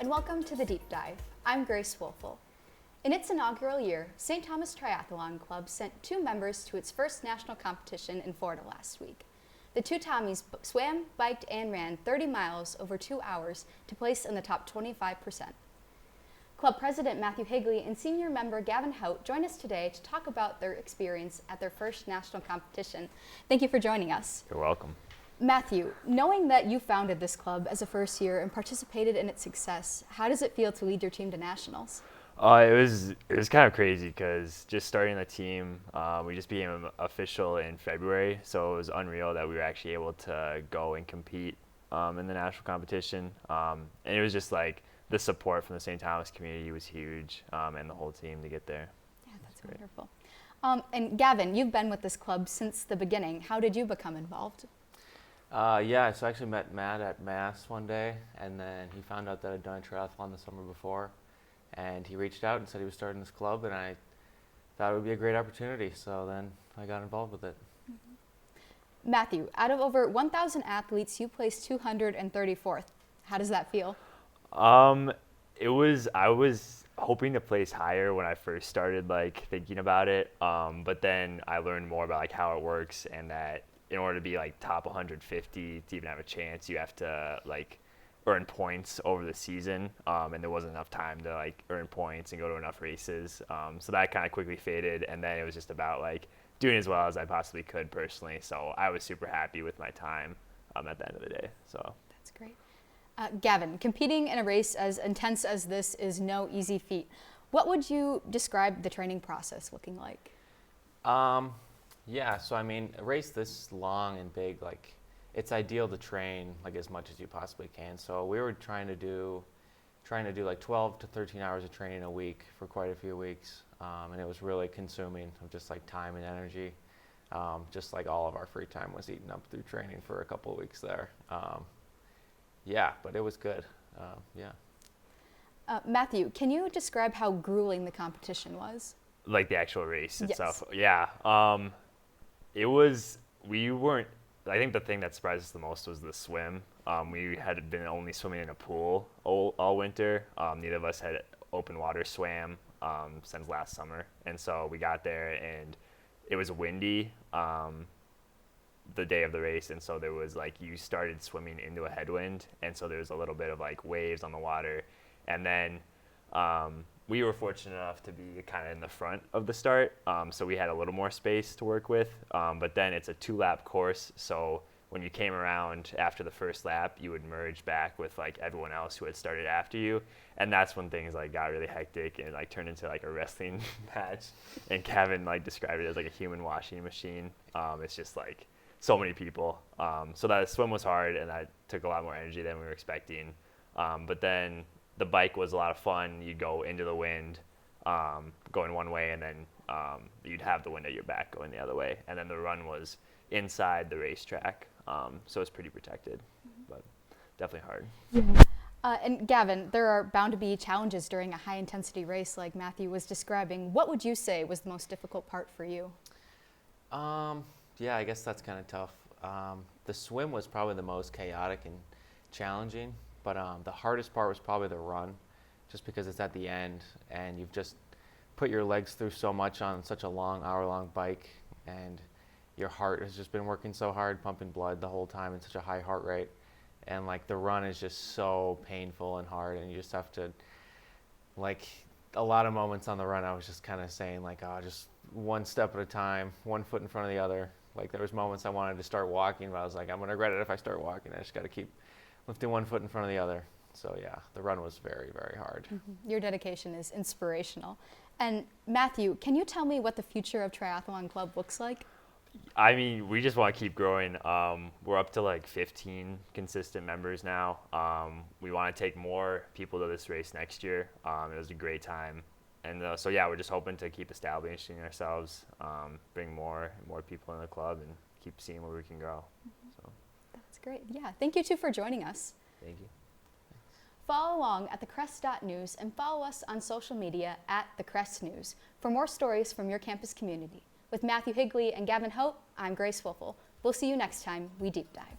and welcome to the Deep Dive. I'm Grace Woelfel. In its inaugural year, St. Thomas Triathlon Club sent 2 members to its first national competition in Florida last week. The 2 Tommies swam, biked, and ran 30 miles over 2 hours to place in the top 25%. Club President Matthew Higley and senior member Gavin Haut join us today to talk about their experience at their first national competition. Thank you for joining us. You're welcome. Matthew, knowing that you founded this club as a first year and participated in its success, how does it feel to lead your team to nationals? It was kind of crazy because just starting the team, we just became official in February, so it was unreal that we were actually able to go and compete in the national competition. And it was just like the support from the St. Thomas community was huge, and the whole team to get there. Yeah, that's wonderful. And Gavin, you've been with this club since the beginning. How did you become involved? Yeah, so I actually met Matt at Mass one day, and then he found out that I'd done a triathlon the summer before, and he reached out and said he was starting this club, and I thought it would be a great opportunity, so then I got involved with it. Mm-hmm. Matthew, out of over 1,000 athletes, you placed 234th. How does that feel? I was hoping to place higher when I first started thinking about it, but then I learned more about how it works, and that in order to be top 150 to even have a chance, you have to earn points over the season, and there wasn't enough time to earn points and go to enough races, so that kind of quickly faded, and then it was just about doing as well as I possibly could personally. So I was super happy with my time at the end of the day. So that's great. Gavin, competing in a race as intense as this is no easy feat. What would you describe the training process looking like? Yeah, so I mean, a race this long and big, it's ideal to train as much as you possibly can. So we were trying to do 12 to 13 hours of training a week for quite a few weeks, and it was really consuming of just time and energy. Just all of our free time was eaten up through training for a couple of weeks there. Yeah, but it was good. Yeah. Matthew, can you describe how grueling the competition was? The actual race itself? Yes. Yeah. I think the thing that surprised us the most was the swim. We had been only swimming in a pool all winter. Neither of us had open water swam since last summer. And so we got there and it was windy the day of the race. And so there was you started swimming into a headwind. And so there was a little bit of waves on the water. And then we were fortunate enough to be kind of in the front of the start, so we had a little more space to work with, but then it's a 2-lap course, so when you came around after the first lap, you would merge back with everyone else who had started after you, and that's when things got really hectic and turned into a wrestling match, and Kevin described it as a human washing machine. It's just so many people, so that swim was hard, and that took a lot more energy than we were expecting, but then the bike was a lot of fun. You'd go into the wind, going one way, and then you'd have the wind at your back going the other way. And then the run was inside the racetrack, so it's pretty protected, but definitely hard. Yeah. And Gavin, there are bound to be challenges during a high-intensity race like Matthew was describing. What would you say was the most difficult part for you? Yeah, I guess that's kind of tough. The swim was probably the most chaotic and challenging. But the hardest part was probably the run, just because it's at the end and you've just put your legs through so much on such a long, hour-long bike, and your heart has just been working so hard, pumping blood the whole time in such a high heart rate. And the run is just so painful and hard, and you just have to, a lot of moments on the run I was just kind of saying just one step at a time, one foot in front of the other. There was moments I wanted to start walking, but I was I'm going to regret it if I start walking. I just got to keep lifting one foot in front of the other. So yeah, the run was very, very hard. Mm-hmm. Your dedication is inspirational. And Matthew, can you tell me what the future of Triathlon Club looks like? I mean, we just want to keep growing. We're up to 15 consistent members now. We want to take more people to this race next year. It was a great time. And so yeah, we're just hoping to keep establishing ourselves, bring more and more people in the club, and keep seeing where we can go. So. That's great. Yeah, thank you two for joining us. Thank you. Follow along at thecrest.news and follow us on social media at @thecrestnews for more stories from your campus community. With Matthew Higley and Gavin Haut, I'm Grace Woelfel. We'll see you next time we deep dive.